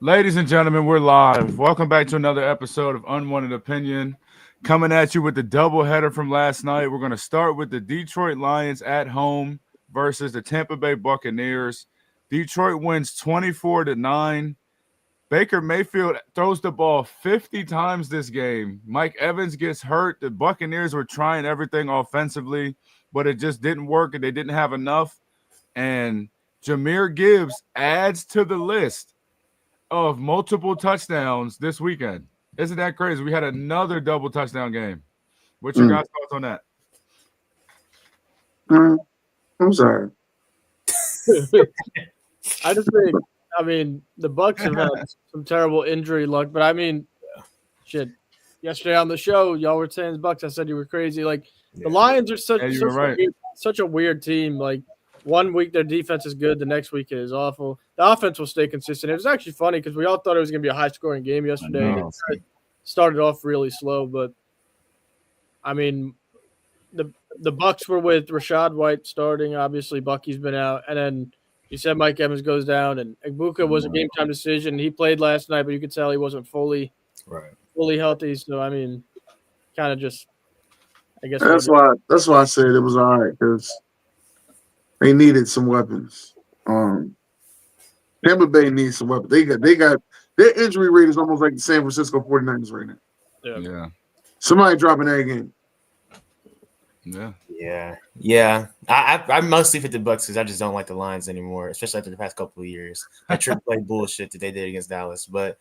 Ladies and gentlemen, we're live. Welcome back to another episode of Unwanted Opinion. Coming at you with the doubleheader from last night. We're going to start with the Detroit Lions at home versus the Tampa Bay Buccaneers. Detroit wins 24-9. Baker Mayfield throws the ball 50 times this game. Mike Evans gets hurt. The Buccaneers were trying everything offensively, but it just didn't work, and they didn't have enough. And Jahmyr Gibbs adds to the list of multiple touchdowns this weekend. Isn't that crazy? We had another double touchdown game. What's your guys' thoughts on that? I'm sorry. I just think, the Bucs have had some terrible injury luck, but shit. Yesterday on the show, y'all were saying the Bucs. I said you were crazy. The Lions are such a weird team. Like, one week their defense is good, the next week it is awful. The offense will stay consistent. It was actually funny because we all thought it was going to be a high-scoring game yesterday. It started off really slow, but the Bucs were with Rashad White starting. Obviously, Bucky's been out, and then you said Mike Evans goes down, and Igbuka was a game-time decision. He played last night, but you could tell he wasn't fully healthy. So kind of just, I guess that's why I said it was all right because they needed some weapons. Tampa Bay needs some weapons. They got their injury rate is almost like the San Francisco 49ers right now. Yeah. Somebody dropping that game. Yeah. I mostly fit the Bucs because I just don't like the Lions anymore, especially after the past couple of years. That triple play bullshit that they did against Dallas. But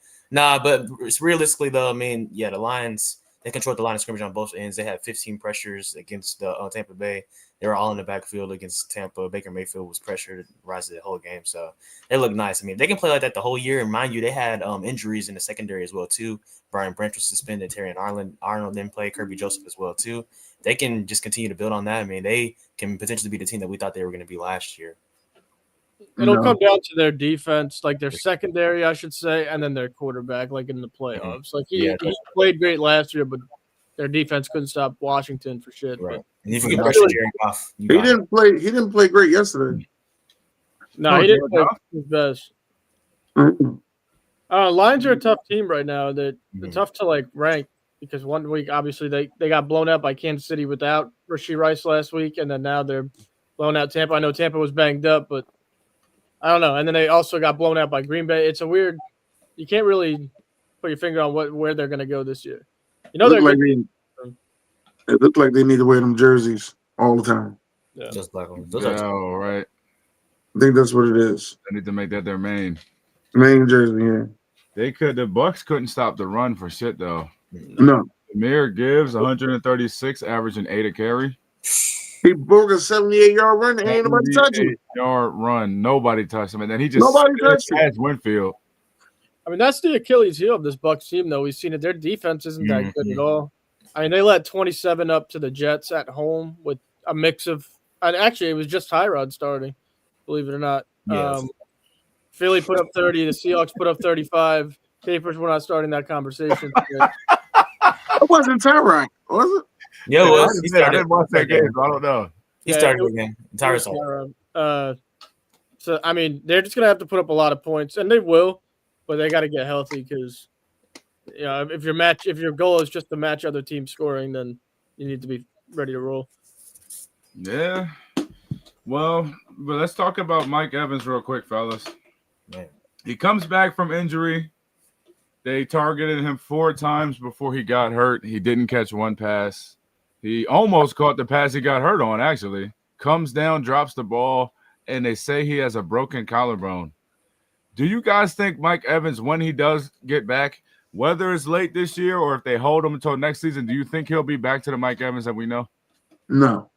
realistically though, the Lions, they controlled the line of scrimmage on both ends. They had 15 pressures against the Tampa Bay. They were all in the backfield against Tampa. Baker Mayfield was pressured the rest of the whole game. So they look nice. They can play like that the whole year. And mind you, they had injuries in the secondary as well, too. Brian Branch was suspended. Terry and Arnold didn't play. Kirby Joseph as well, too. They can just continue to build on that. They can potentially be the team that we thought they were going to be last year. It'll come down to their defense, like their secondary, I should say, and then their quarterback, like in the playoffs. He played great last year, but their defense couldn't stop Washington for shit. Right. And if you can pressure Jared Goff, he didn't play great yesterday. No, he didn't play his best. Mm-hmm. Lions are a tough team right now. They're tough to rank because one week obviously they got blown out by Kansas City without Rashee Rice last week, and then now they're blown out Tampa. I know Tampa was banged up, but I don't know. And then they also got blown out by Green Bay. It's a weird – you can't really put your finger on where they're going to go this year. It looked like they need to wear them jerseys all the time. Yeah. Just like them. Right. I think that's what it is. They need to make that their main jersey, yeah. The Bucs couldn't stop the run for shit, though. No. Jahmyr Gibbs, 136, averaging 8 a carry. He broke a 78-yard run and ain't nobody touching him. 78-yard run. Nobody touched him. And then he just touched Winfield. That's the Achilles heel of this Bucs team, though. We've seen it. Their defense isn't that good at all. They let 27 up to the Jets at home with a mix of – and actually, it was just Tyrod starting, believe it or not. Yes. Philly put up 30. The Seahawks put up 35. Capers were not starting that conversation. It wasn't Tyrod, was it? Yeah, it was. I didn't watch that game, so I don't know. He started again. Tyrod. So, they're just going to have to put up a lot of points, and they will, but they got to get healthy because – if your goal is just to match other teams scoring, then you need to be ready to roll. Yeah. Well, but let's talk about Mike Evans real quick, fellas. Man. He comes back from injury. They targeted him 4 times before he got hurt. He didn't catch one pass. He almost caught the pass he got hurt on, actually. Comes down, drops the ball, and they say he has a broken collarbone. Do you guys think Mike Evans, when he does get back, whether it's late this year or if they hold him until next season, do you think he'll be back to the Mike Evans that we know? No.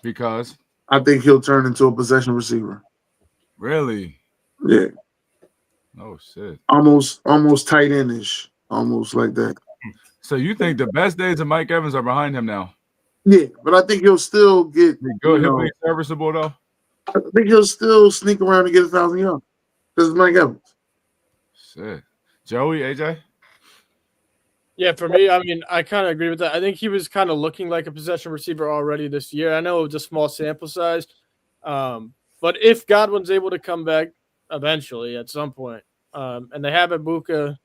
Because? I think he'll turn into a possession receiver. Really? Yeah. Oh, shit. Almost tight end-ish. Almost like that. So you think the best days of Mike Evans are behind him now? Yeah, but I think he'll still get – He'll be serviceable, though? I think he'll still sneak around and get 1,000 yards. This is Mike Evans. Shit. Joey, AJ? Yeah, for me, I kind of agree with that. I think he was kind of looking like a possession receiver already this year. I know it was a small sample size, but if Godwin's able to come back eventually at some point, And they have Ibuka.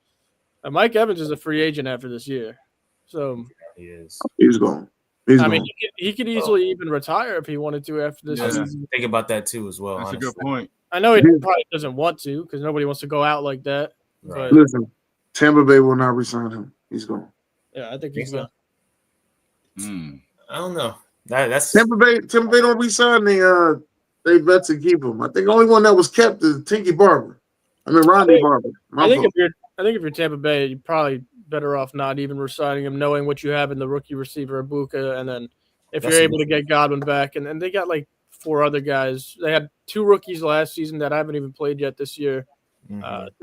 Mike Evans is a free agent after this year. So He is. He's gone. I mean, he could easily even retire if he wanted to after this season. Think about that too as well. That's honestly. a good point. I know he probably doesn't want to because nobody wants to go out like that. Right. But Listen, Tampa Bay will not resign him. He's gone. yeah, I think he's gone. I don't know. That's Tampa Bay don't resign they bet to keep him. I think the only one that was kept is Tinky Barber. Ronnie Barber. I think if you're Tampa Bay, you're probably better off not even resigning him, knowing what you have in the rookie receiver Ibuka, and then if you're able to get Godwin back, and they got like 4 other guys. They had 2 rookies last season that haven't even played yet this year.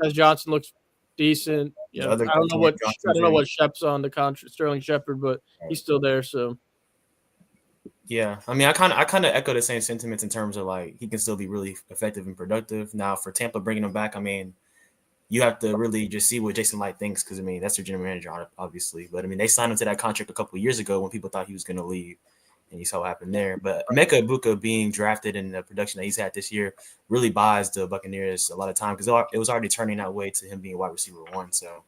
As Johnson looks decent. Yeah, I don't know what Shep's on the contract, Sterling Shepard, but he's still there. So yeah, I mean, I kind of echo the same sentiments in terms of like he can still be really effective and productive. Now for Tampa bringing him back, I mean, you have to really just see what Jason Light thinks because I mean that's their general manager, obviously. But I mean, they signed him to that contract a couple of years ago when people thought he was going to leave, and you saw what happened there. But Emeka Ibuka being drafted and the production that he's had this year really buys the Buccaneers a lot of time because it was already turning that way to him being wide receiver 1. So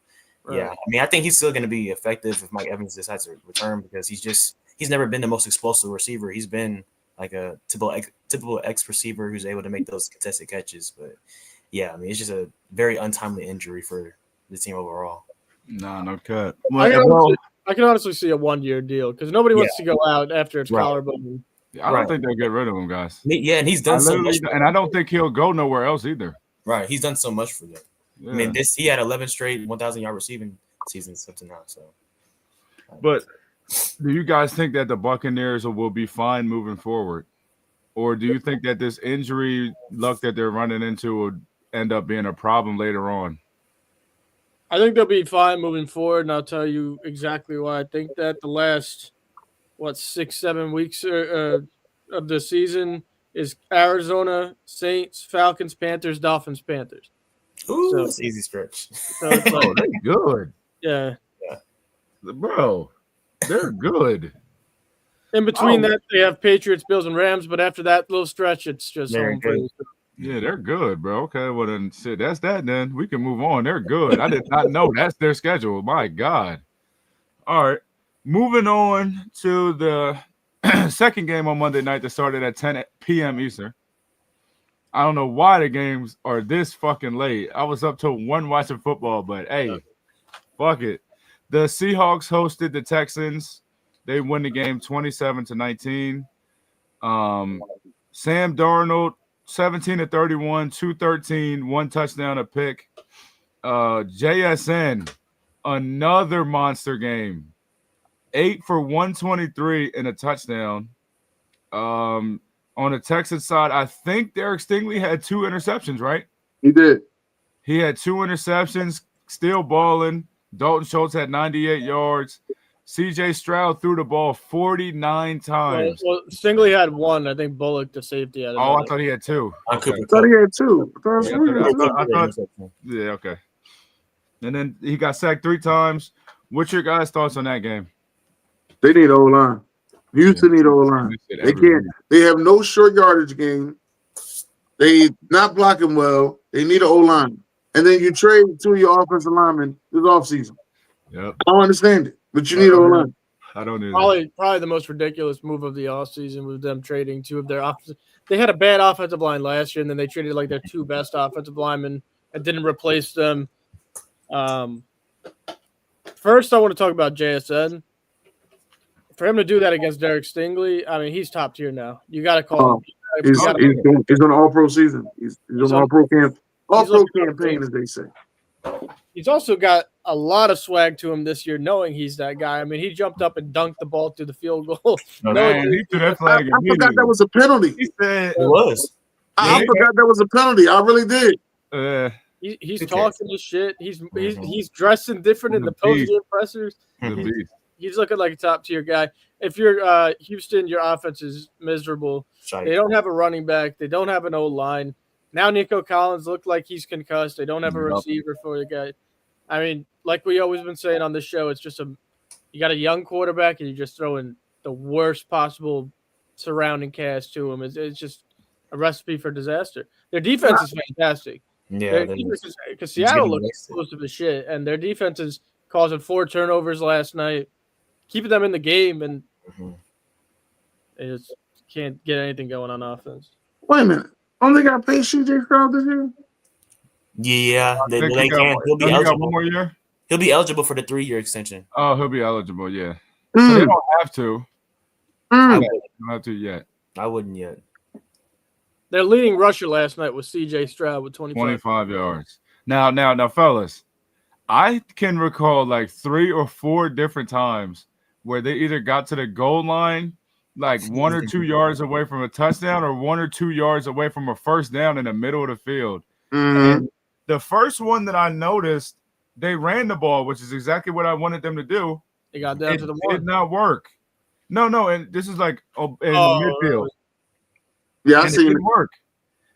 yeah, I mean, I think he's still going to be effective if Mike Evans decides to return because he's never been the most explosive receiver. He's been like a typical X receiver who's able to make those contested catches. But yeah, I mean, it's just a very untimely injury for the team overall. No cut. I can honestly see a 1-year deal because nobody wants to go out after it's collarbone. I don't think they'll get rid of him, guys. Yeah, and he's done so much. And I don't think he'll go nowhere else either. Right, he's done so much for them. Yeah. I mean, he had 11 straight 1,000-yard receiving seasons up to now. So, but do you guys think that the Buccaneers will be fine moving forward, or do you think that this injury luck that they're running into will end up being a problem later on? I think they'll be fine moving forward, and I'll tell you exactly why I think that. The last 6-7 weeks of the season is Arizona, Saints, Falcons, Panthers, Dolphins, Panthers. Ooh, so, it's easy stretch. So it's like, they're good. Yeah. Bro, they're good. In between that, they have Patriots, Bills, and Rams, but after that little stretch, it's just home free. Yeah, they're good, bro. Okay, well then, shit, that's that. Then we can move on. They're good. I did not know that's their schedule. My God. All right, moving on to the second game on Monday night that started at 10 p.m. Eastern. I don't know why the games are this fucking late. I was up till 1 watching football, but hey, fuck it. The Seahawks hosted the Texans. They win the game 27-19. Sam Darnold, 17-31, 213, 1 touchdown, a pick. JSN, another monster game. 8 for 123 and a touchdown. On the Texans side, I think Derek Stingley had 2 interceptions, right? He did. He had 2 interceptions, still balling. Dalton Schultz had 98 yards. CJ Stroud threw the ball 49 times. Well, Stingley had 1. I think Bullock, the safety, had I thought he had 2. I thought he had 2. I thought, yeah, okay. And then he got sacked 3 times. What's your guys' thoughts on that game? They need O-line. Houston need O-line. They can't. They have no short yardage game. They not blocking well. They need an O-line. And then you trade 2 of your offensive linemen this offseason. Yep. I don't understand it, but you need O-line. I don't either. Probably the most ridiculous move of the offseason was them trading 2 of their offensive. They had a bad offensive line last year, and then they traded like their 2 best offensive linemen and didn't replace them. First, I want to talk about JSN. For him to do that against Derek Stingley, I mean, he's top tier now. You got to call him. He's on all-pro season. He's on all-pro camp. All-pro campaign, as they say. He's also got a lot of swag to him this year, knowing he's that guy. I mean, he jumped up and dunked the ball through the field goal. Man, he threw that flag. I forgot that was a penalty. He said it was. I forgot that was a penalty. I really did. He's talking his shit. He's dressing different in the post-game pressers. He's looking like a top-tier guy. If you're Houston, your offense is miserable. They don't have a running back. They don't have an O-line. Now Nico Collins looked like he's concussed. They don't have a receiver for the guy. I mean, like we always been saying on this show, it's just you got a young quarterback and you just throw in the worst possible surrounding cast to him. It's just a recipe for disaster. Their defense is fantastic. Yeah, because Seattle looks explosive as shit, and their defense is causing 4 turnovers last night, keeping them in the game, and they just can't get anything going on offense. Wait a minute. Don't they got to pay CJ Stroud this year? Yeah, they can. He'll be eligible. One more year? He'll be eligible for the 3-year extension. Oh, he'll be eligible, yeah. So they don't have to. They don't have to yet. I wouldn't yet. Their leading rusher last night was CJ Stroud with 25 yards. Now, fellas, I can recall like 3 or 4 different times where they either got to the goal line like 1 or 2 yards away from a touchdown or 1 or 2 yards away from a first down in the middle of the field. And the first one that I noticed, they ran the ball, which is exactly what I wanted them to do. They got down to the one. It did not work. No, and this is like in the midfield. Yeah, I see. It didn't work.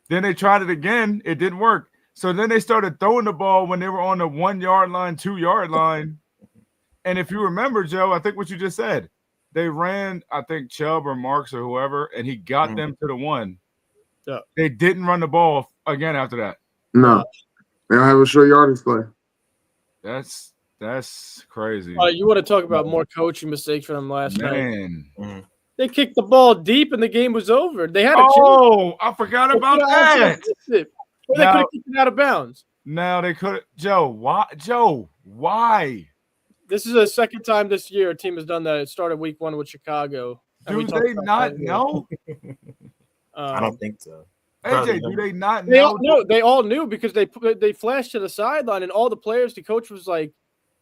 Then they tried it again. It didn't work. So then they started throwing the ball when they were on the 1 yard line, 2 yard line. And if you remember, Joe, I think what you just said, they ran, I think Chubb or Marks or whoever, and he got them to the 1. Yeah. They didn't run the ball again after that. No, they don't have a short yardage play. That's crazy. You want to talk about more coaching mistakes from them last night? They kicked the ball deep and the game was over. They had a chance. I forgot about that. They could have kicked it out of bounds. Now they could. Joe, why? This is the second time this year a team has done that. It started week 1 with Chicago. Do they not know? I don't think so. AJ, do they not know? They all knew because they flashed to the sideline and all the players, the coach was like,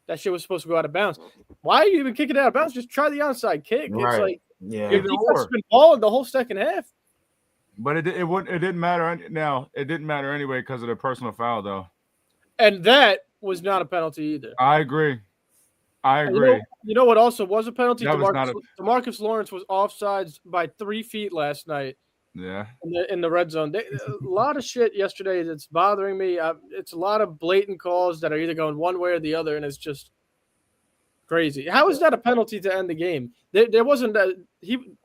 that shit was supposed to go out of bounds. Why are you even kicking it out of bounds? Just try the onside kick. Right. It's like your defense has been balling the whole second half. But it didn't matter. Now it didn't matter anyway because of the personal foul, though. And that was not a penalty either. I agree. You know what also was a penalty? That DeMarcus Lawrence was offsides by 3 feet last night. Yeah. In the red zone. A lot of shit yesterday that's bothering me. It's a lot of blatant calls that are either going one way or the other, and it's just crazy. How is that a penalty to end the game? There wasn't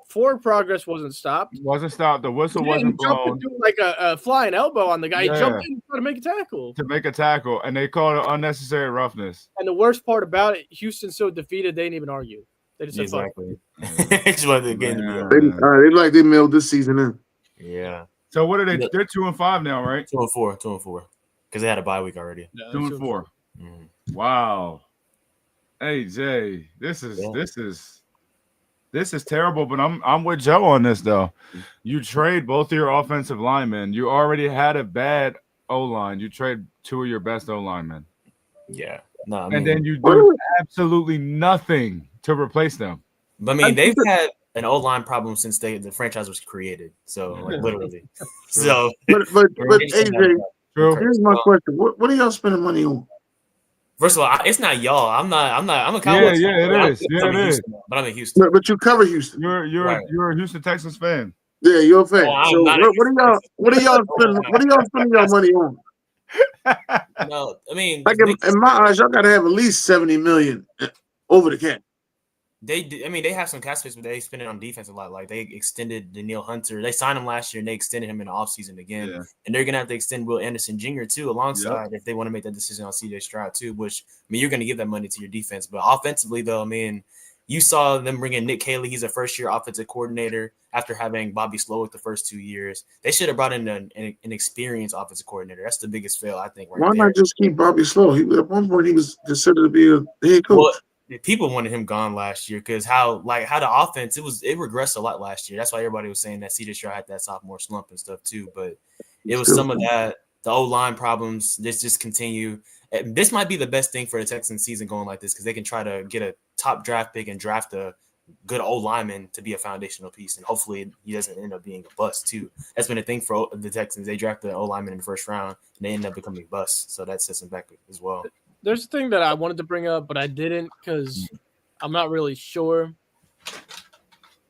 forward progress wasn't stopped. The whistle wasn't blown. Like a flying elbow on the guy. He jumped in to make a tackle. And they called it unnecessary roughness. And the worst part about it, Houston's so defeated, they didn't even argue. They just exactly. Just wanted the game to be over. They mailed this season in. Yeah. So what are they? They're 2-5 now, right? 2-4. Because they had a bye week already. 2-4. Wow. Hey Jay, this is terrible. But I'm with Joe on this though. You trade both of your offensive linemen. You already had a bad O-line. You trade 2 of your best O-linemen. Yeah. And then you do absolutely nothing to replace them. But they've had an O-line problem since the franchise was created. So literally. So but AJ, here's my question. What are y'all spending money on? First of all, it's not y'all. I'm a Cowboys. Yeah, it is. It is. But I'm in Houston. But you cover Houston. You're a Houston Texans fan. Yeah, you're a fan. So what are y'all spending your money on? No, like in my eyes, y'all gotta have at least $70 million over the cap. They have some cap space, but they spend it on defense a lot. Like they extended Danielle Hunter. They signed him last year and they extended him in the offseason again. Yeah. And they're gonna have to extend Will Anderson Jr. too, alongside if they want to make that decision on CJ Stroud too, which you're gonna give that money to your defense. But offensively though, you saw them bring in Nick Haley. He's a first-year offensive coordinator after having Bobby Slowick the first 2 years. They should have brought in an experienced offensive coordinator. That's the biggest fail, I think. Why not just keep Bobby Slowick? At one point, he was considered to be a head coach. Well, people wanted him gone last year because how the offense it regressed a lot last year. That's why everybody was saying that CJ Stroud had that sophomore slump and stuff too. But it was some of that. The O-line problems. This just continue. This might be the best thing for the Texans season going like this because they can try to get a top draft pick and draft a good O-lineman to be a foundational piece. And hopefully he doesn't end up being a bust too. That's been a thing for the Texans. They drafted an O-lineman in the first round and they end up becoming a bust. So that sets them back as well. There's a thing that I wanted to bring up, but I didn't because I'm not really sure.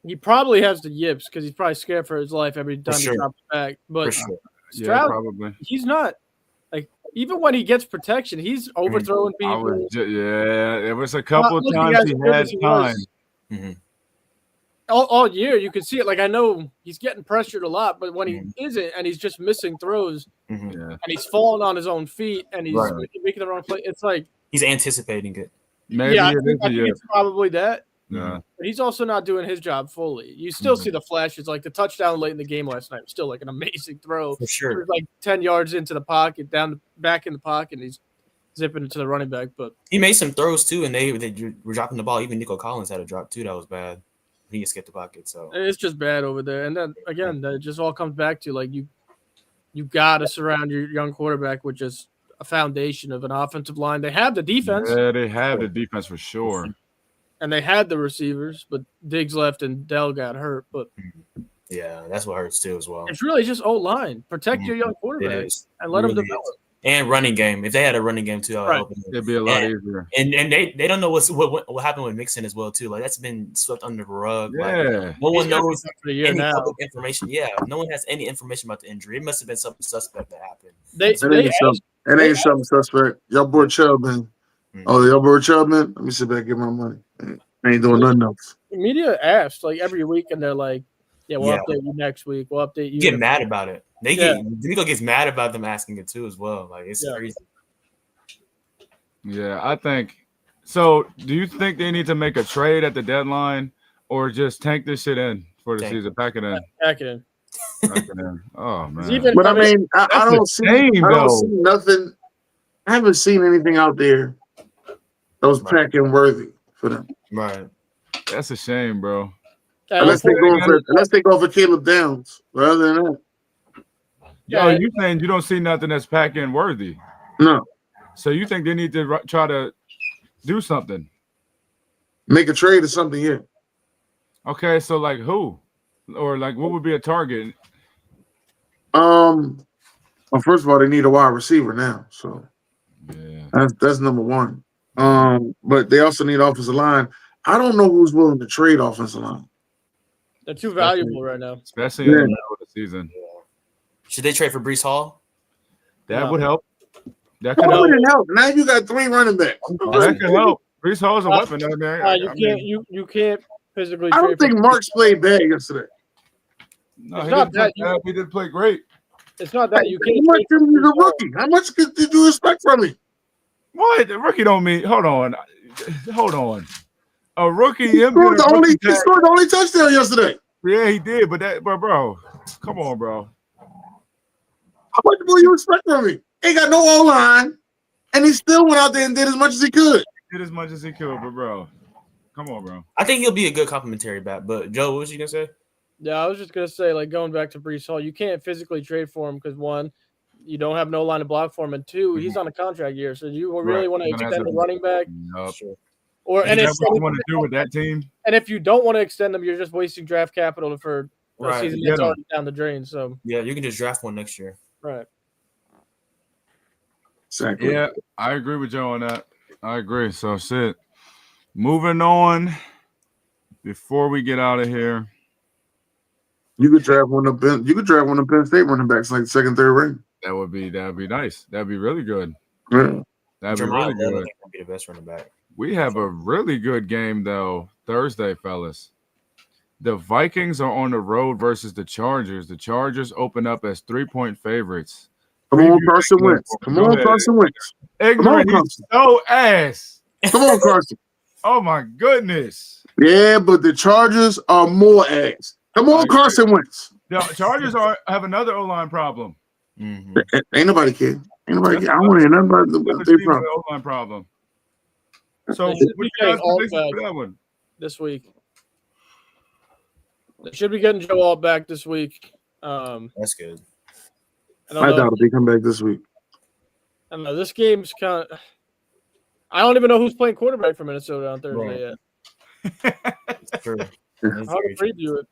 He probably has the yips because he's probably scared for his life every time he drops back. But Stroud, probably. He's not. Like, even when he gets protection, he's overthrowing people. It was a couple of times he had time. all year you can see it. Like I know he's getting pressured a lot, but when he isn't and he's just missing throws and he's falling on his own feet and he's making the wrong play, it's like he's anticipating it. Maybe I think it's probably that. Yeah. But he's also not doing his job fully. You still see the flashes, like the touchdown late in the game last night was still like an amazing throw. For sure. It was like 10 yards into the pocket, back in the pocket, and he's zipping into the running back. But he made some throws too, and they were dropping the ball. Even Nico Collins had a drop too. That was bad. He escaped the pocket. So it's just bad over there. And then again, that just all comes back to like you gotta surround your young quarterback with just a foundation of an offensive line. They have the defense. Yeah, they have the defense for sure. And they had the receivers, but Diggs left and Dell got hurt. But yeah, that's what hurts too as well. It's really just O-line. Protect your young quarterback and let them develop. And running game. If they had a running game too, it'd be a lot easier. And they don't know what happened with Mixon as well too. Like that's been swept under the rug. Yeah, like, no one knows any public information. Yeah, no one has any information about the injury. It must have been something suspect that happened. It ain't something suspect. Y'all bored Chubb, man. Oh, y'all bored Chubb, man. Let me sit back and get my money. I ain't doing nothing else. The media asks like every week, and they're like, "Yeah, we'll update you next week. We'll update you." Get mad about it. Nico gets mad about them asking it too as well. Like it's crazy. Yeah, I think so. Do you think they need to make a trade at the deadline, or just tank this shit in for the season? Pack it in. Pack it in. Pack it in. Oh man. But I mean, I don't see nothing. I haven't seen anything out there that was packing worthy for them. Right. That's a shame, bro. Unless they go for Caleb Downs. But other than that. Yo, you saying you don't see nothing that's pack-in worthy? No. So you think they need to try to do something? Make a trade or something, yeah. Okay, so like who? Or like what would be a target? Well, first of all, they need a wide receiver now. So yeah. That's number one. But they also need offensive line. I don't know who's willing to trade offensive line. They're too valuable right now. Especially in the middle of the season. Should they trade for Breece Hall? That would help. That could help. Now you got 3 running backs. That could help. Breece Hall is a weapon down there. You can't physically. I don't think Marks played bad yesterday. No, he didn't play bad. He did play great. It's not that you can't. He's a rookie. How much did you expect from me? What? The rookie don't mean. Hold on. A rookie. He scored the only touchdown yesterday. Yeah, he did. But bro, come on, bro. How much will you expect from me? Ain't got no O-line, and he still went out there and did as much as he could. Did as much as he could, but bro, come on, bro. I think he'll be a good complimentary back. But Joe, what was you gonna say? Yeah, I was just gonna say, like going back to Breece Hall, you can't physically trade for him because one, you don't have no line to block for him, and two, he's on a contract year. So you really want to extend the running back? No. Sure. And that's what you want to do with that team. And if you don't want to extend them, you're just wasting draft capital for a season that's already down the drain. So yeah, you can just draft one next year. Right. Exactly. Yeah, I agree with Joe on that. I agree. So shit. Moving on. Before we get out of here, you could draft one of Penn State running backs like second, third ring. That would be nice. That'd be really good. Yeah. That'd be really good. Would be the best running back. We have a really good game though Thursday, fellas. The Vikings are on the road versus the Chargers. The Chargers open up as 3-point favorites. Come on, Carson Wentz. Come on, Carson Wentz. Ignorant, he's so ass. Come on, Carson. Oh my goodness. Yeah, but the Chargers are more ass. Come on, Carson Wentz. The Chargers have another O-line problem. Mm-hmm. Ain't nobody care. I don't want to hear nothing about their problem. O-line problem. So what you guys predict for that one? This week. They should be getting Joe Alt back this week. That's good. I doubt if they come back this week. I don't know. This game's kind of. I don't even know who's playing quarterback for Minnesota on Thursday yet. That's true. How to preview it?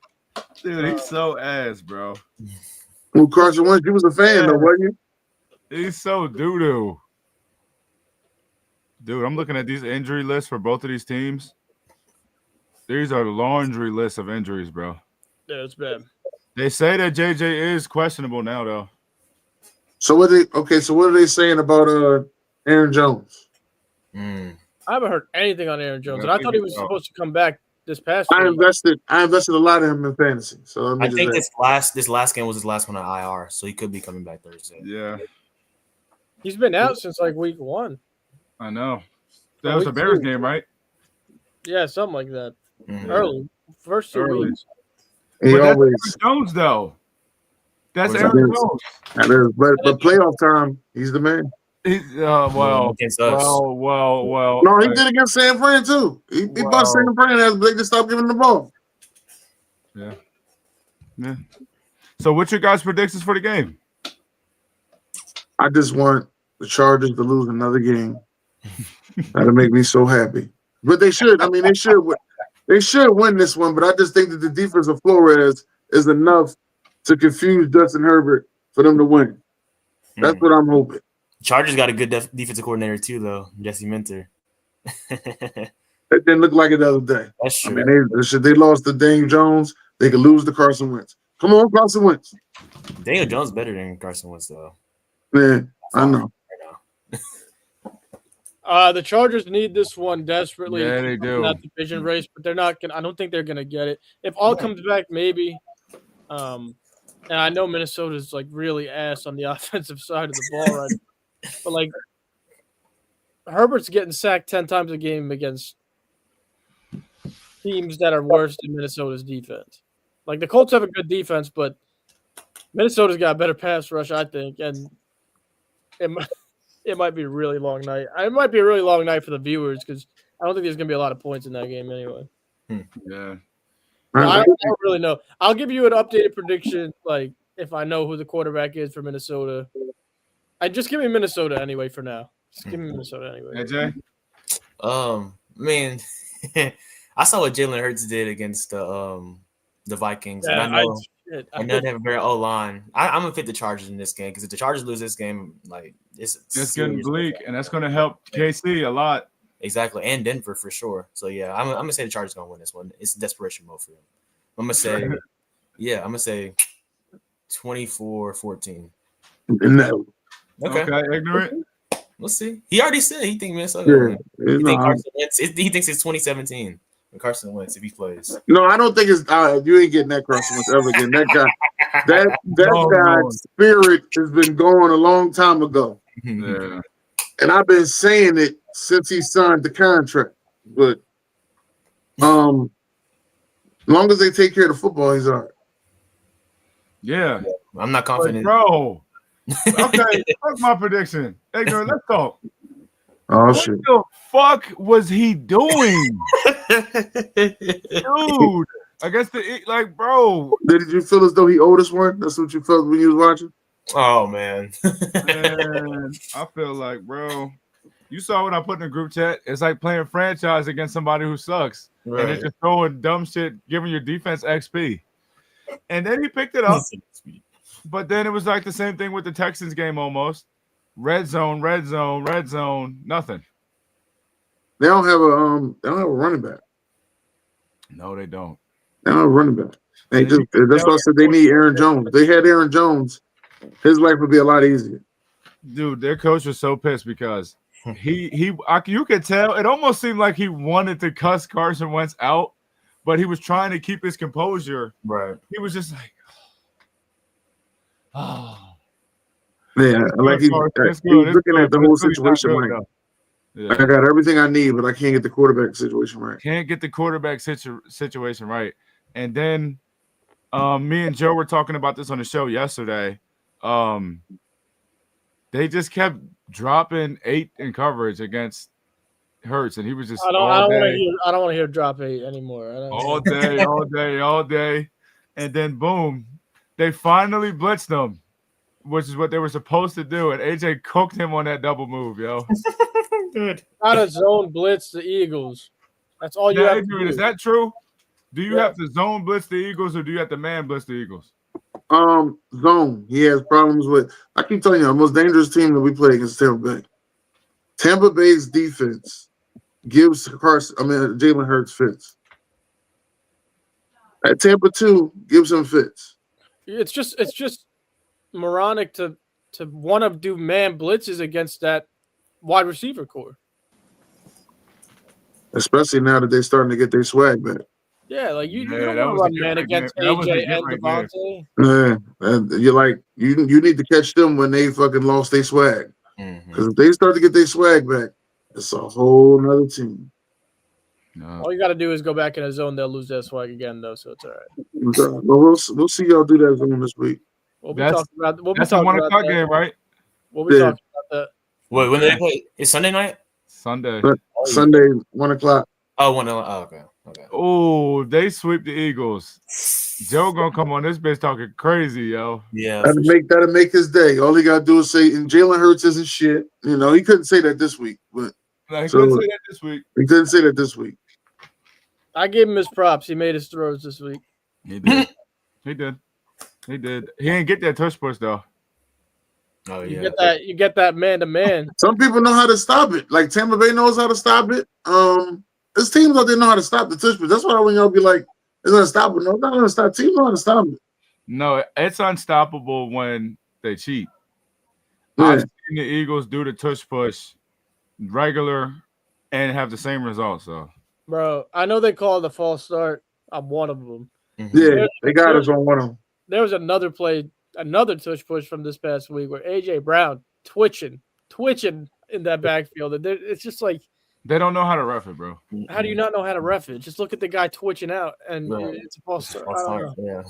Dude, he's so ass, bro. Well, Carson Wentz, you was a fan, though, wasn't you? He's so doo-doo. Dude, I'm looking at these injury lists for both of these teams. These are laundry lists of injuries, bro. Yeah, it's bad. They say that JJ is questionable now, though. So what are they saying about Aaron Jones? I haven't heard anything on Aaron Jones, and I thought he was supposed to come back this past I week. invested a lot in him in fantasy. So I think this last game was his last one on IR, so he could be coming back Thursday. Yeah. He's been out since like week 1. I know. That was a Bears game, right? Yeah, something like that. Mhm. Early. First 2 weeks. He But that's always Aaron Jones, though. That's What is Aaron that? Jones. that is, but playoff time, he's the man. He's, Against us. well. No, he did against San Fran too. He bought San Fran as they just stopped giving the ball. Yeah. So, what's your guys' predictions for the game? I just want the Chargers to lose another game. That'll make me so happy. But they should. I mean, they should. They should win this one. But I just think that the defense of Flores is enough to confuse Justin Herbert for them to win. That's what I'm hoping. Chargers got a good defensive coordinator too, though, Jesse Minter. It didn't look like it the other day. That's true. I mean, they lost to Daniel Jones. They could lose to Carson Wentz. Come on, Carson Wentz. Daniel Jones better than Carson Wentz, though. Yeah, I know. The Chargers need this one desperately. Yeah, they do. That division race, but they're not gonna. I don't think they're gonna get it. If all comes back, maybe. And I know Minnesota's like really ass on the offensive side of the ball right now. But like Herbert's getting sacked 10 times a game against teams that are worse than Minnesota's defense. Like the Colts have a good defense, but Minnesota's got a better pass rush, I think, and it might be a really long night. It might be a really long night for the viewers because I don't think there's gonna be a lot of points in that game anyway. Yeah. I don't really know. I'll give you an updated prediction, like if I know who the quarterback is for Minnesota. Just give me Minnesota anyway for now. Just give me Minnesota anyway. AJ? Man, I saw what Jalen Hurts did against the Vikings. Yeah, and I know they have a very O-line. I'm gonna fit the Chargers in this game because if the Chargers lose this game, like it's getting bleak, and that's gonna help KC a lot. Exactly, and Denver for sure. So yeah, I'm gonna say the Chargers gonna win this one. It's desperation mode for them. I'm gonna say 24-14. No. Okay, ignorant. We'll see. He already said he thinks Minnesota. Yeah, He thinks it's 2017 when Carson Wentz if he plays. No, I don't think it's. You ain't getting that Carson Wentz ever again. That guy's spirit has been going a long time ago. Yeah. And I've been saying it since he signed the contract. But as long as they take care of the football, he's all right. Yeah. I'm not confident. Bro. Okay, fuck my prediction. Ignorant, let's talk. Oh, what shit. the fuck was he doing? Dude. I guess bro. Did you feel as though he owed us one? That's what you felt when you was watching? Oh, man. Man, I feel like, bro, you saw what I put in the group chat. It's like playing franchise against somebody who sucks. Right. And it's just throwing dumb shit, giving your defense XP. And then he picked it up. But then it was like the same thing with the Texans game almost. Red zone, nothing. They don't have a running back. No, they don't. They don't have a running back. That's why I said they need Aaron Jones. They had Aaron Jones. His life would be a lot easier. Dude, their coach was so pissed because you could tell it almost seemed like he wanted to cuss Carson Wentz out, but he was trying to keep his composure. Right. He was just like, oh. Yeah, like he's looking at the whole situation right. Yeah. I got everything I need, but I can't get the quarterback situation right. Can't get the quarterback situation right. And then me and Joe were talking about this on the show yesterday. They just kept dropping 8 in coverage against Hurts, and he was just I don't want to hear drop 8 anymore. All day. And then boom, they finally blitzed them, which is what they were supposed to do. And AJ cooked him on that double move, yo. Good. How to zone blitz the Eagles. That's all you have to do. Is that true? Do you have to zone blitz the Eagles, or do you have to man blitz the Eagles? Zone. He has problems with. I keep telling you, the most dangerous team that we play against Tampa Bay. Tampa Bay's defense gives Jalen Hurts fits. At Tampa 2 gives him fits. It's just moronic to want to do man blitzes against that wide receiver core. Especially now that they're starting to get their swag back. Yeah, like you don't want to run man against AJ and Devontae. Yeah, you're like you need to catch them when they fucking lost their swag. Because if they start to get their swag back, it's a whole nother team. No. All you got to do is go back in a zone. They'll lose their swag again, though, so it's all right. Well, we'll see y'all do that zone this week. We'll be talking about. That's the 1 o'clock game, right? We'll be talking about that. Wait, when they play? It's Sunday night. Sunday. Sunday, 1 o'clock. Oh, 1 o'clock. Oh, okay. Oh, they sweep the Eagles. Joe gonna come on this bitch talking crazy, yo. Yeah, that'll make his day. All he gotta do is say, and Jalen Hurts isn't shit. You know, he couldn't say that this week, but he couldn't say that this week. He couldn't say that this week. I gave him his props. He made his throws this week. He did. He did. He ain't get that touch push though. Oh yeah. You get that man to man. Some people know how to stop it. Like Tampa Bay knows how to stop it. There's teams out there know how to stop the touch push. That's why when y'all be like, it's unstoppable. No, it's not unstoppable. Teams know how to stop it. No, it's unstoppable when they cheat. Yeah. I've seen the Eagles do the touch push regular and have the same result. So, bro, I know they call it a false start. I'm one of them. Yeah, they got us on one of them. There was another play, another touch push from this past week where AJ Brown twitching in that backfield. And it's just like they don't know how to ref it, bro. How do you not know how to ref it? Just look at the guy twitching out, and it's a false start. Yeah.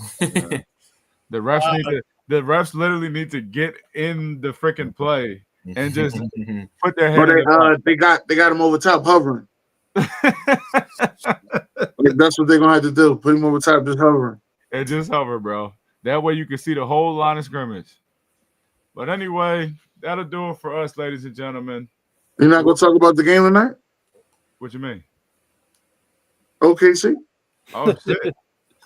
The refs literally need to get in the freaking play and just put their head. They got him over top hovering. That's what they're gonna have to do. Put him over top, just hovering. And just hover, bro. That way you can see the whole line of scrimmage. But anyway, that'll do it for us, ladies and gentlemen. You're not gonna talk about the game tonight? What you mean? OKC? Oh shit!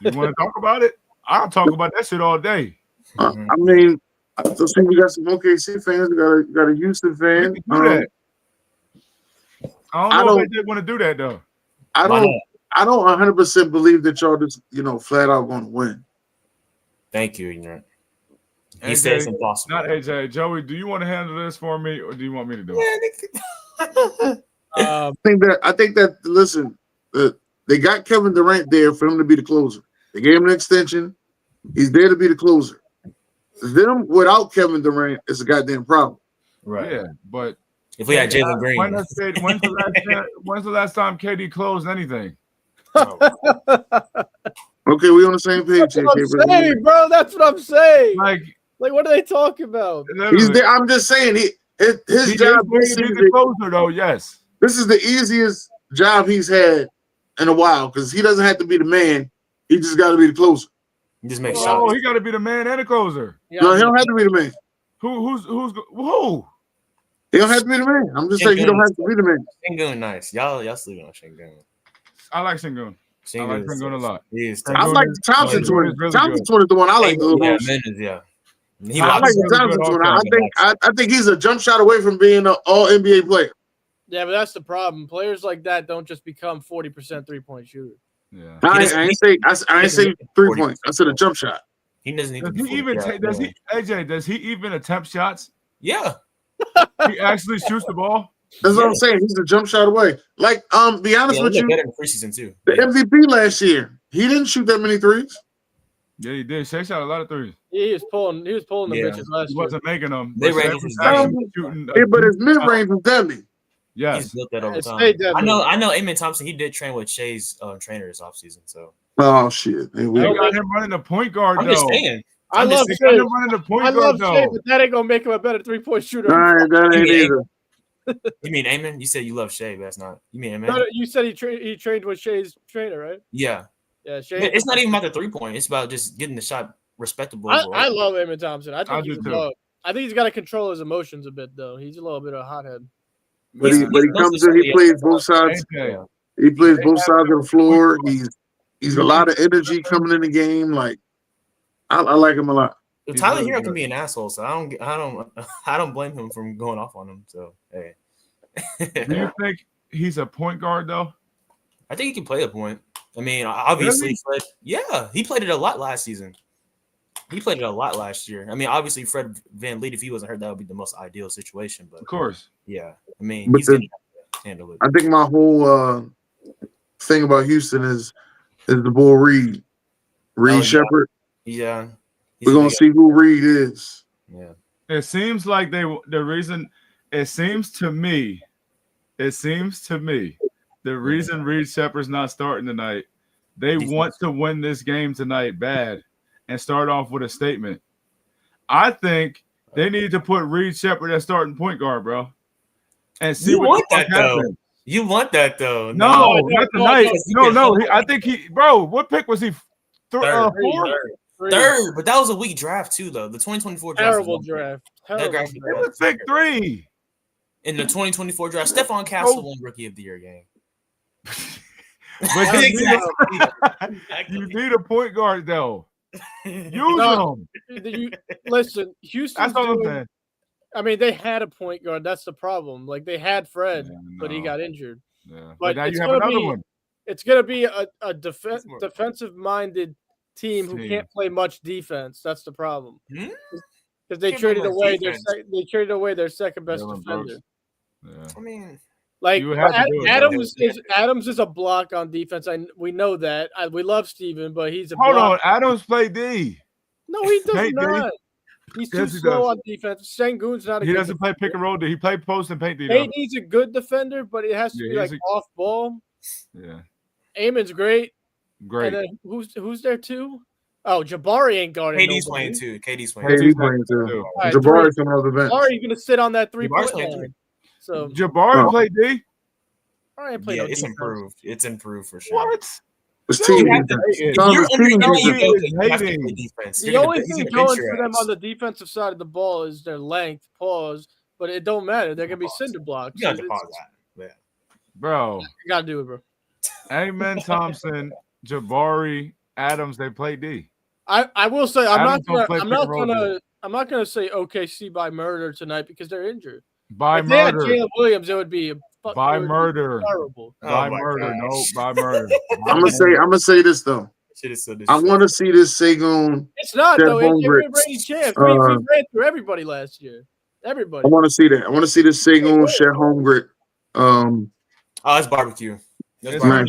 You want to talk about it? I'll talk about that shit all day. I mean, I see we got some OKC fans. We got a Houston fan. I don't know if they want to do that though. I don't 100% believe that y'all just flat out going to win. Thank you, Ignorant. He said it's impossible. Not AJ. Joey, do you want to handle this for me, or do you want me to do it? I think that listen, they got Kevin Durant there for him to be the closer. They gave him an extension. He's there to be the closer. Them without Kevin Durant is a goddamn problem. Right. Yeah, but if we had Jalen Green, when's the last time KD closed anything? Okay, we on the same page. That's what I'm saying, bro. That's what I'm saying. Like what are they talking about? He's there. I'm just saying his job. He's the closer, though. Yes. This is the easiest job he's had in a while because he doesn't have to be the man. He just got to be the closer. He just makes shots. Oh, he got to be the man and the closer. Yeah, no, he don't have to be the man. Who? He don't have to be the man. I'm just saying he don't have to be the man. Sengun, nice. Y'all sleeping on Sengun. I like Sengun. I like Sengun a lot. I like the Thompson twin. Thompson twin is the one I like the most. Yeah. I like the Thompson twin. I think he's a jump shot away from being an all NBA player. Yeah, but that's the problem. Players like that don't just become 40% 3-point shooters. Yeah. I ain't say 3 points. I said a jump shot. He doesn't need does he even attempt shots? Yeah. He actually shoots the ball? That's what I'm saying. He's a jump shot away. Like, be honest with you. Better in preseason too. The MVP last year, he didn't shoot that many threes. Yeah, he did. Shea shot a lot of threes. He was pulling the bitches last year. He wasn't making them. But his mid range was deadly. Yes. He's built that over time. I know Amen Thompson, he did train with Shea's trainer this offseason. So shit. They got him running the point guard, I'm just saying. I love Shea, but that ain't gonna make him a better 3-point shooter. That ain't either. You mean Amen? You said you love Shea, but that's not. You mean Amen? No, you said he trained with Shea's trainer, right? Yeah. Yeah, Shea. It's not even about the 3-point. It's about just getting the shot respectable. I love Amen Thompson. I think he's got to control his emotions a bit, though. He's a little bit of a hothead. But he comes in. He plays both sides. He plays both sides of the floor. He's a lot of energy coming in the game. Like I like him a lot. Tyler Hero can be an asshole, so I don't blame him from going off on him. So hey, do you think he's a point guard though? I think he can play the point. I mean, obviously, Fred. Yeah, he played it a lot last season. He played it a lot last year. I mean, obviously, Fred VanVleet, if he wasn't hurt, that would be the most ideal situation. But of course, yeah. I mean, he's going to handle it. I think my whole thing about Houston is is the boy Reed Shepard. Yeah. We're gonna see who Reed is. Yeah. It seems like it seems to me the reason Reed Shepard's not starting tonight, they want to win this game tonight bad and start off with a statement. I think they need to put Reed Shepard as starting point guard, bro. And see what happens. You want that though? No, not tonight. No. I think bro. What pick was he? Third, Third. But that was a weak draft too, though. The 2024 draft. Terrible draft. That draft was pick 3 in the 2024 draft. Stephon Castle won Rookie of the Year game. But you need a point guard though. Use them. Listen, Houston. That's all I'm saying. I mean, they had a point guard. That's the problem. Like they had Fred, but he got injured. Yeah. But now you have another one. It's going to be a defensive-minded team who can't play much defense. That's the problem. Because they traded away their second best defender. Yeah. I mean, like Adams is a block on defense. We know that. We love Steven, but he's a hold block. on. Adams play D. No, he does not. He's too slow on defense. Sengun's not. He doesn't play pick and roll D. He played post and paint D. He's a good defender, but it has to be like off ball. Yeah. Amon's great. Great. And then who's there too? Oh, Jabari ain't guarding. KD's playing too. KD's playing too. Right, Jabari's coming off the bench. Jabari's gonna sit on that 3-point line. So Jabari played D. It's improved. It's improved for sure. What? This team. The only thing going for them on the defensive side of the ball is their length. Pause, but it don't matter. They're gonna be cinder blocks. You got to pause that. Yeah. Bro, you gotta do it, bro. Amen Thompson, Jabari, Adams, they play D. I will say I'm not gonna say OKC by murder tonight because they're injured. By if murder, they had Jalen Williams, it would be murder. Terrible. By murder, no, by murder. I'm gonna say this though. I want to see this Sengun. It's not though. It gave Brady chance. We ran through everybody last year. Everybody. I want to see that. I want to see this Sengun Chet Holmgren. It's barbecue. It's gonna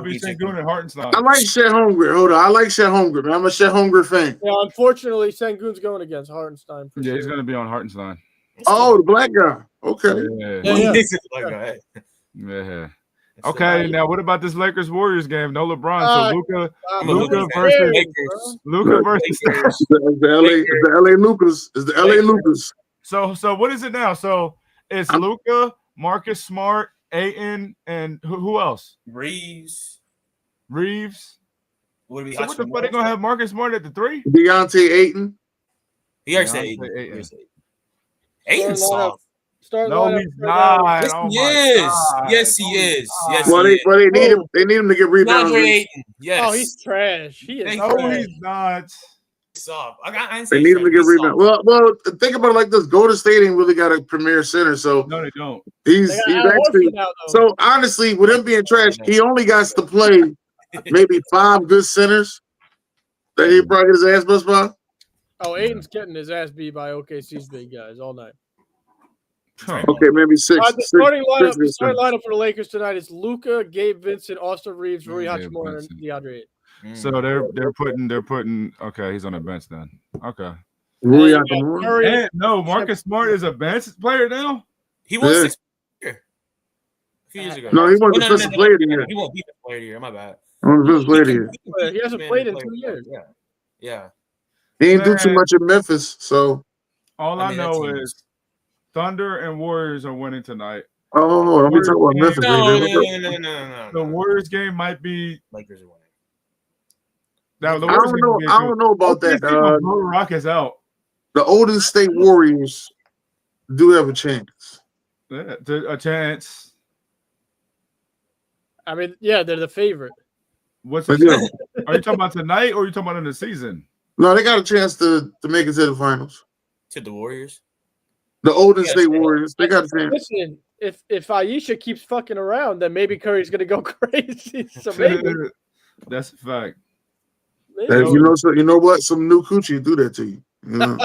be Sengun and Hartenstein. I like Chet Holmgren. Hold on, I like Chet Holmgren. Man. I'm a Chet Holmgren fan. Yeah, unfortunately, Sengun's going against Hartenstein. Yeah, he's gonna be on Hartenstein. Oh, the black guy. Okay. Yeah. Okay, now what about this Lakers Warriors game? No LeBron, so Luka versus the LA Lucas. Is the LA Lucas. So what is it now? So it's Luka, Marcus Smart, Ayton, and who else? Reeves. What the fuck they gonna have Marcus Smart at the 3? Deontay Ayton. He already said Ayton. Ayton's soft. No, he's not. Yes, he is. Well, they need him. They need him to get rebounds. Yes. Oh, he's trash. He is. No, he's not. Soft. They need him to get rebounds. Well, think about it like this: Golden State ain't really got a premier center, so no, they don't. He's actually so honestly, with him being trash, he only got to play maybe 5 good centers that he probably get his ass bust by. Oh, Ayton's getting his ass beat by OKC's big guys all night. Okay, maybe 6. The starting lineup for the Lakers tonight is Luka, Gabe Vincent, Austin Reeves, Rui Hachimura, and DeAndre Ayton. So they're putting. Okay, he's on the bench then. Okay. Rui Hachimura. No, Marcus Smart is a bench player now. He was 6 years. A few years ago. No, he was defensive player of the year. He won't be the player of the year. My bad. He hasn't played in 2 years. Yeah. He didn't do too much in Memphis, so all I know is Thunder and Warriors are winning tonight. Oh, let me talk about Memphis. No. The Warriors game might be Lakers are winning. I don't know about that. Rockets out. The Golden State Warriors do have a chance. Yeah, a chance. I mean, yeah, they're the favorite. Are you talking about tonight or are you talking about in the season? No, they got a chance to make it to the finals. To the Warriors? The Golden State Warriors. They got a chance. Listen, if Aisha keeps fucking around, then maybe Curry's gonna go crazy. So maybe. That's a fact. You know what? Some new coochie do that to you. You know?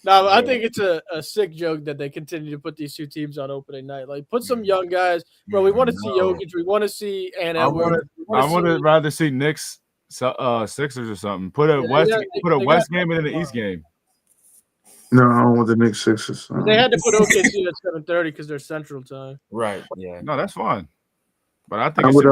No, I think it's a sick joke that they continue to put these two teams on opening night. Like, put some young guys, bro. We want to see Jokic. We want to see I would rather see Knicks, Sixers or something. Put a West game and then the East game. No, I don't want the Knicks Sixers. They had to put OKC at 7:30 because they're Central Time. Right. Yeah. No, that's fine. But I think I would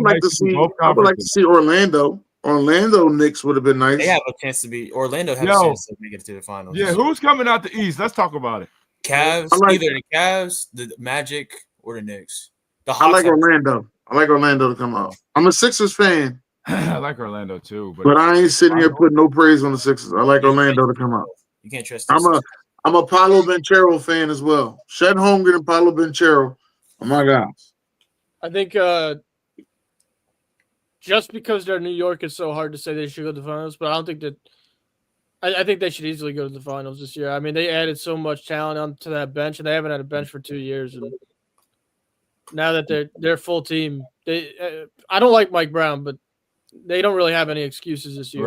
like to see. I would like to see Orlando. Orlando Knicks would have been nice. They have a chance to be. Orlando has a chance to make it to the finals. Yeah, who's coming out the East? Let's talk about it. Cavs, either the Cavs, the Magic, or the Knicks. I like Orlando. I like Orlando to come out. I'm a Sixers fan. I like Orlando too, but I ain't sitting here putting no praise on the Sixers. I like Orlando to come out. You can't trust. I'm a Paolo Banchero fan as well. Shed Holmgren and Paolo Banchero. Oh my God. I think just because they're New York, it's so hard to say they should go to the finals, but I don't think that. I think they should easily go to the finals this year. I mean, they added so much talent onto that bench, and they haven't had a bench for 2 years. And now that they're full team, I don't like Mike Brown, but they don't really have any excuses this year.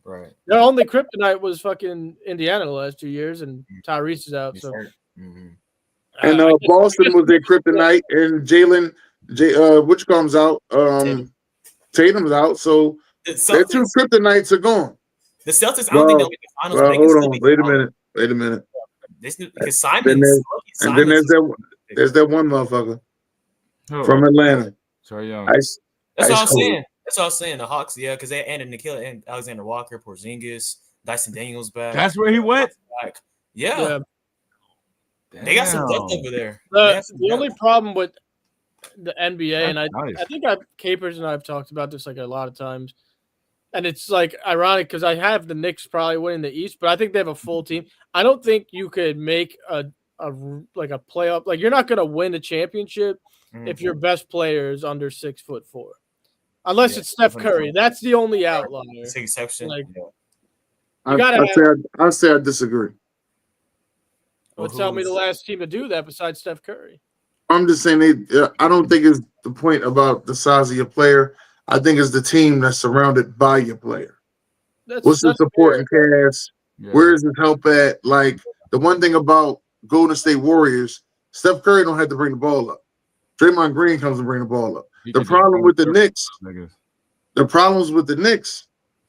Right. Their only kryptonite was fucking Indiana the last 2 years, and Tyrese is out. So, and Boston was their kryptonite, and which comes out, Tatum's out. So their two kryptonites are gone. The Celtics, I don't think they'll make the finals. Hold on, wait a minute. Because Simon, and then there's that one motherfucker from Atlanta. Sorry, young. That's what I'm saying. That's what I was saying. The Hawks, because they added Nikhil and Alexander Walker, Porzingis, Dyson Daniels back. That's where he went. Yeah. They got some depth over there. The only problem with the NBA, and I think Capers and I have talked about this like a lot of times, and it's like ironic because I have the Knicks probably winning the East, but I think they have a full team. I don't think you could make a playoff. Like, you're not going to win a championship if your best player is under 6'4". Unless it's Steph Curry. That's the only outlier. It's an exception. I say I disagree. Well, tell me the last team to do that besides Steph Curry. I'm just saying I don't think it's the point about the size of your player. I think it's the team that's surrounded by your player. What's the supporting cast? Yeah. Where is his help at? Like, the one thing about Golden State Warriors, Steph Curry don't have to bring the ball up. Draymond Green comes and bring the ball up. The problem with the Knicks,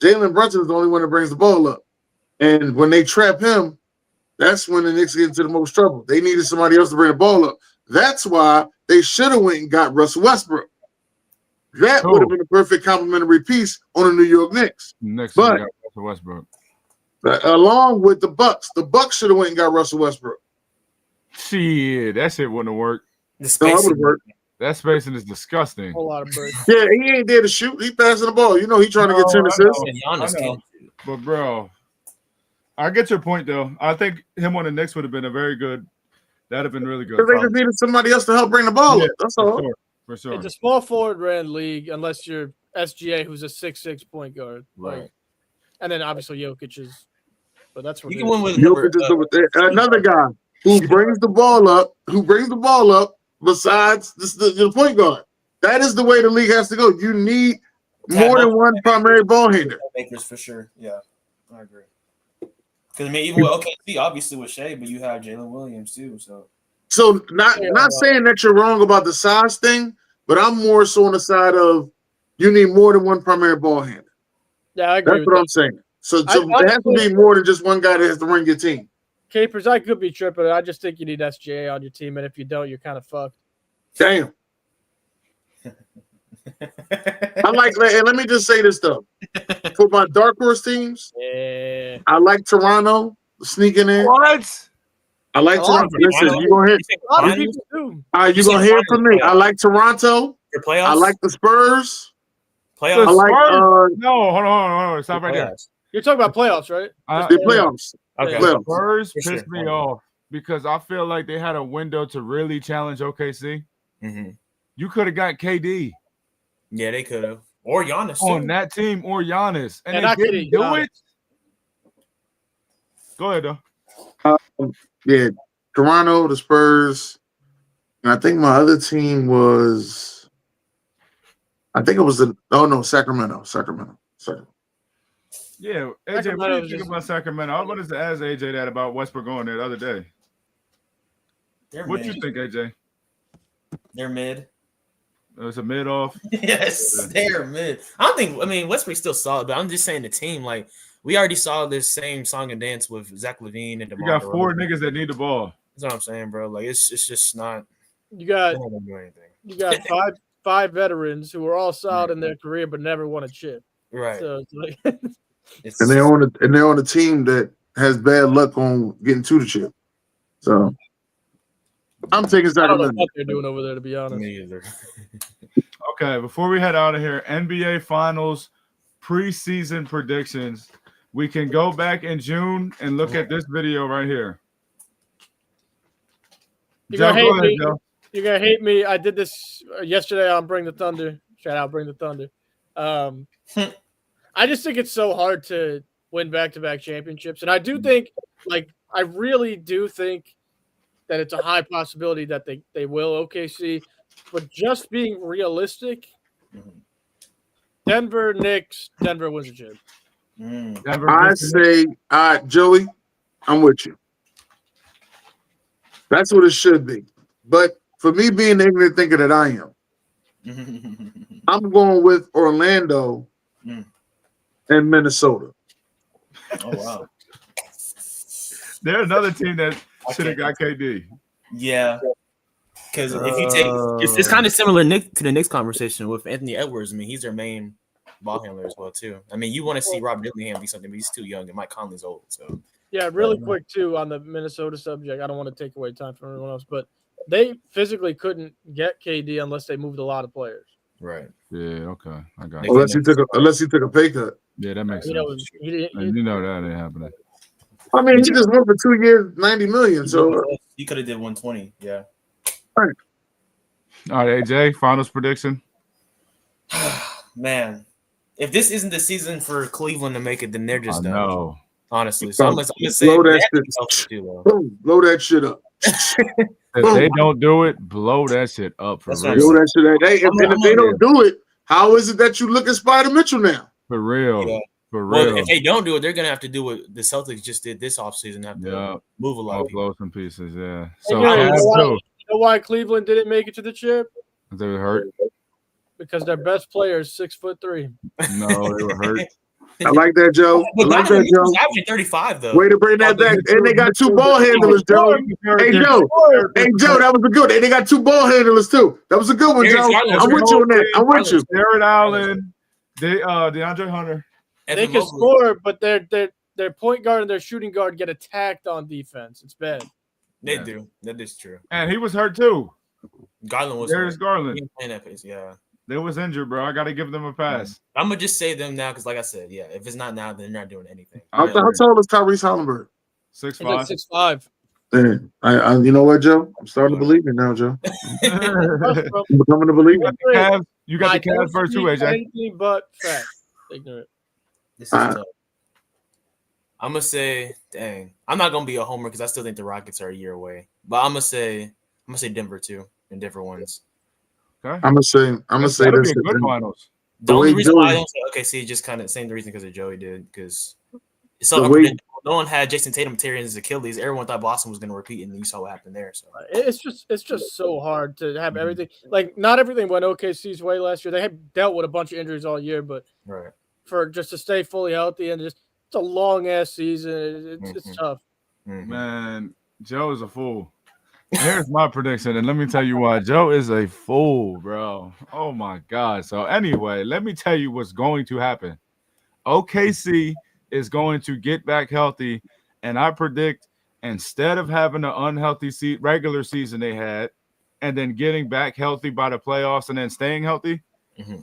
Jalen Brunson is the only one that brings the ball up. And when they trap him, that's when the Knicks get into the most trouble. They needed somebody else to bring the ball up. That's why they should have went and got Russell Westbrook. That would have been a perfect complementary piece on the New York Knicks. But Russell Westbrook. Along with the Bucs should have went and got Russell Westbrook. Shit, that shit wouldn't have worked. That spacing is disgusting. A whole lot of birds. Yeah, he ain't there to shoot. He passing the ball. He trying to get 10 assists. But bro, I get your point though. I think him on the Knicks would have been a very good. That'd have been really good. Because they just needed somebody else to help bring the ball up. That's all. For sure. It's a small forward ran league unless you're SGA, who's a 6'6" point guard. Right. And then obviously Jokic is, but that's what you can win with another guy who brings the ball up. Besides the point guard, that is the way the league has to go. You need more than one primary ball handler. Makers for sure. Yeah, I agree. Because I mean, even with OKC, obviously with Shea, but you have Jalen Williams too. So not saying that you're wrong about the size thing, but I'm more so on the side of you need more than one primary ball handler. Yeah, I agree. That's what I'm saying. So there has to be more than just one guy that has to run your team. Capers, I could be tripping. I just think you need SGA on your team, and if you don't, you're kind of fucked. Damn. I like that. And let me just say this though. For my dark horse teams, I like Toronto sneaking in. What? I like Toronto. Listen, you're gonna hear. You're gonna hear from me. I like Toronto. Your playoffs? I like the Spurs. Playoffs? I like no, hold on. Stop right there. You're talking about playoffs, right? The playoffs. Okay. Spurs pissed me off because I feel like they had a window to really challenge OKC. Mm-hmm. You could have got KD. Yeah, they could have. Or Giannis. On that team, or Giannis. And they didn't do it. Go ahead, though. Yeah, Toronto, the Spurs. And I think my other team was Sacramento. Yeah, AJ, what do you think about Sacramento? I wanted to ask AJ that about Westbrook going there the other day. What you think, AJ? They're mid. It's a mid off. Yes, they're mid. I mean, Westbrook's still solid, but I'm just saying the team. Like, we already saw this same song and dance with Zach LaVine and DeMar. You got 4 niggas that need the ball. That's what I'm saying, bro. Like, it's just not. You got do anything. You got five veterans who were all solid in their career but never won a chip. Right. So it's like and they're on a team that has bad luck on getting to the chip. So I'm taking Sacramento. I don't know what they're doing over there, to be honest. Me either. Okay, before we head out of here, NBA Finals preseason predictions. We can go back in June and look at this video right here. You're gonna hate me. I did this yesterday on Bring the Thunder. Shout out Bring the Thunder. I just think it's so hard to win back-to-back championships, and I do think, I really do think that it's a high possibility that they will OKC. But just being realistic, Denver Knicks, Denver wins a chip. I say, Joey, I'm with you. That's what it should be. But for me being the ignorant thinker that I am, I'm going with Orlando and Minnesota. Oh, wow. They're another team that should have got KD. Yeah. Because if you take it's kind of similar to the Knicks conversation with Anthony Edwards. I mean, he's their main ball handler as well, too. I mean, you want to see Rob Dillingham be something, but he's too young, and Mike Conley's old. So yeah, really quick too on the Minnesota subject. I don't want to take away time from everyone else, but they physically couldn't get KD unless they moved a lot of players. Right. Yeah. Okay. I got it. Unless he took a pay cut. Yeah, that makes sense. You know that ain't happening. I mean, he just went for 2 years, $90 million. So he could have did 120. Yeah. All right. All right, AJ. Finals prediction. Man, if this isn't the season for Cleveland to make it, then they're just done. No. Honestly, so I'm gonna say blow that shit up. If they don't do it, blow that shit up for real. Blow that shit up. If they don't do it, how is it that you look at Spider Mitchell now? For real. Yeah. For real. Well, if they don't do it, they're gonna have to do what the Celtics just did this offseason. Have to move a lot. Blow some pieces. Yeah. So you know why Cleveland didn't make it to the chip? They were hurt. Because their best player is 6'3". No, they were hurt. I like that, Joe. I like that, Joe. Averaging 35 though. Way to bring that back. And they got 2 ball handlers, Joe. Hey, Joe, that was a good. And they got 2 ball handlers too. That was a good one, Joe. I'm with you on that. I'm with you. Jared Allen, DeAndre Hunter. They can score, but their point guard and their shooting guard get attacked on defense. It's bad. They do. That is true. And he was hurt too. Garland was Darius Garland. He playing that pace, yeah. They was injured, bro. I got to give them a pass. I'm gonna just say them now because, like I said, yeah, if it's not now, then they're not doing anything. How tall is Tyrese Halliburton? 6'5". 6'5". I you know what, Joe? I'm starting to believe it now, Joe. I'm becoming a believer. You got the Cavs first too, AJ. Anything but fat. Ignorant. This is tough. I'm gonna say, dang, I'm not gonna be a homer because I still think the Rockets are a year away. But I'm gonna say Denver too, and Denver wins. Okay. I'm gonna say this. Good finals. The only reason why I don't say OKC just kind of same reason because of Joey did because it's so unpredictable. No one had Jason Tatum tearing his Achilles. Everyone thought Boston was going to repeat, and you saw what happened there. So it's just so hard to have everything. Like not everything went OKC's way last year. They had dealt with a bunch of injuries all year, but for just to stay fully healthy and just it's a long ass season. It's tough. Man, Joe is a fool. Here's my prediction, and let me tell you why. Joe is a fool, bro. Oh, my God. So, anyway, let me tell you what's going to happen. OKC is going to get back healthy, and I predict instead of having an unhealthy regular season they had and then getting back healthy by the playoffs and then staying healthy,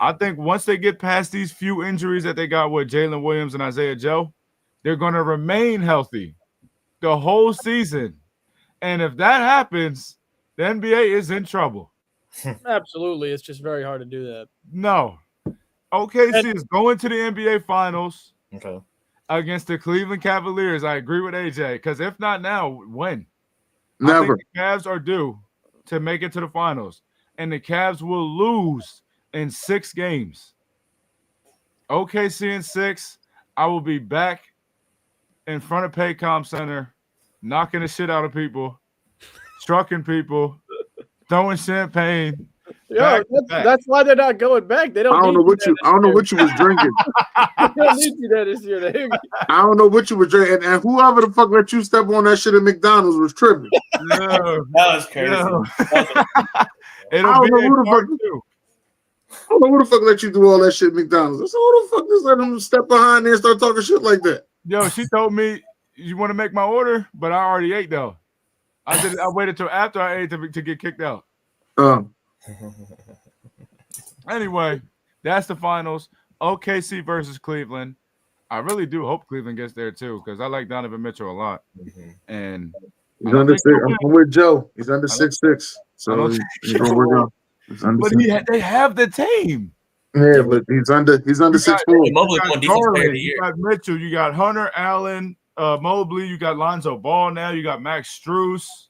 I think once they get past these few injuries that they got with Jalen Williams and Isaiah Joe, they're going to remain healthy the whole season. And if that happens, the NBA is in trouble. Absolutely. It's just very hard to do that. No. OKC is going to the NBA Finals against the Cleveland Cavaliers. I agree with AJ. Because if not now, when? Never. I think the Cavs are due to make it to the Finals. And the Cavs will lose in 6 games. OKC in 6. I will be back in front of Paycom Center, knocking the shit out of people, trucking people, throwing champagne. Yeah, that's why they're not going back. They don't. I don't know what you was drinking. They don't need you there this year. I don't know what you were drinking, and whoever the fuck let you step on that shit at McDonald's was tripping. No, that was crazy. No. I don't know who the fuck let you do all that shit at McDonald's. I said, who the fuck just let them step behind there and start talking shit like that? Yo, she told me, you want to make my order? But I already ate, though. I waited till after I ate to get kicked out. Anyway, that's the finals. OKC versus Cleveland. I really do hope Cleveland gets there, too, because I like Donovan Mitchell a lot. And he's under 6. I'm with Joe. He's under 6'6". So he's going to work out. But they have the team. Yeah, but he's under 6'4". You got Mitchell, you got Hunter Allen, Mobley, you got Lonzo Ball now, you got Max Strus.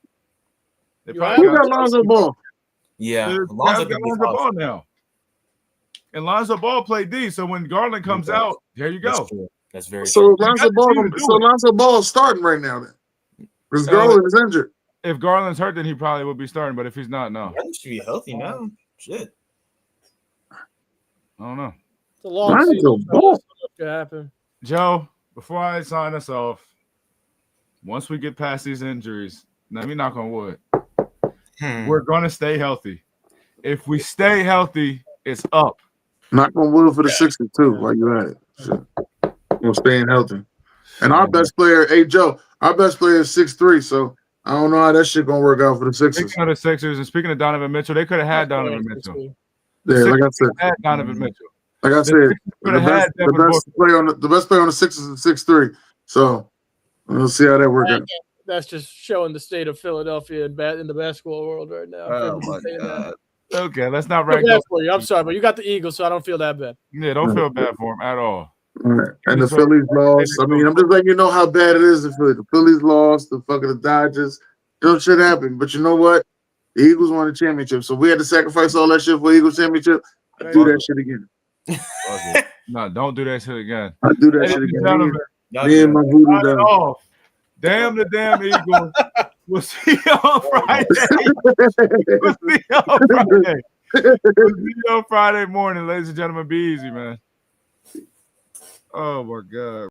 Who got Lonzo Ball? Yeah, Lonzo Ball now. And Lonzo Ball played D, so when Garland comes out, there you go. That's very so true. Lonzo Ball is starting right now then. Because Garland is injured. If Garland's hurt, then he probably would be starting, but if he's not, no. He should be healthy now. Shit. I don't know. It's a long season. What could happen? Joe, before I sign us off, once we get past these injuries, let me knock on wood. We're going to stay healthy. If we stay healthy, it's up. Knock on wood for the Sixers, too, while you're at it. We're staying healthy. And our best player, hey, Joe, our best player is 6'3", so I don't know how that shit going to work out for the Sixers. Speaking of the Sixers, and speaking of Donovan Mitchell, they could have had Donovan Mitchell. Yeah, like I said. Had Donovan Mitchell. Like I said, the best player on the Sixers is 6'3". So we'll see how that works out. That's just showing the state of Philadelphia in the basketball world right now. Oh my God. Okay, let's not rank bad for you. I'm sorry, but you got the Eagles, so I don't feel that bad. Yeah, don't feel bad for him at all. Right. And the Phillies lost. I mean, I'm just letting you know how bad it is. The Phillies lost. The fucking Dodgers. Shit happened. But you know what? The Eagles won the championship, so we had to sacrifice all that shit for the Eagles championship. I do that shit again. No, don't do that shit again. I do that shit again. Me and my voodoo down. Damn the damn Eagles. We'll see you on Friday. We'll see you on Friday morning, ladies and gentlemen. Be easy, man. Oh, my God.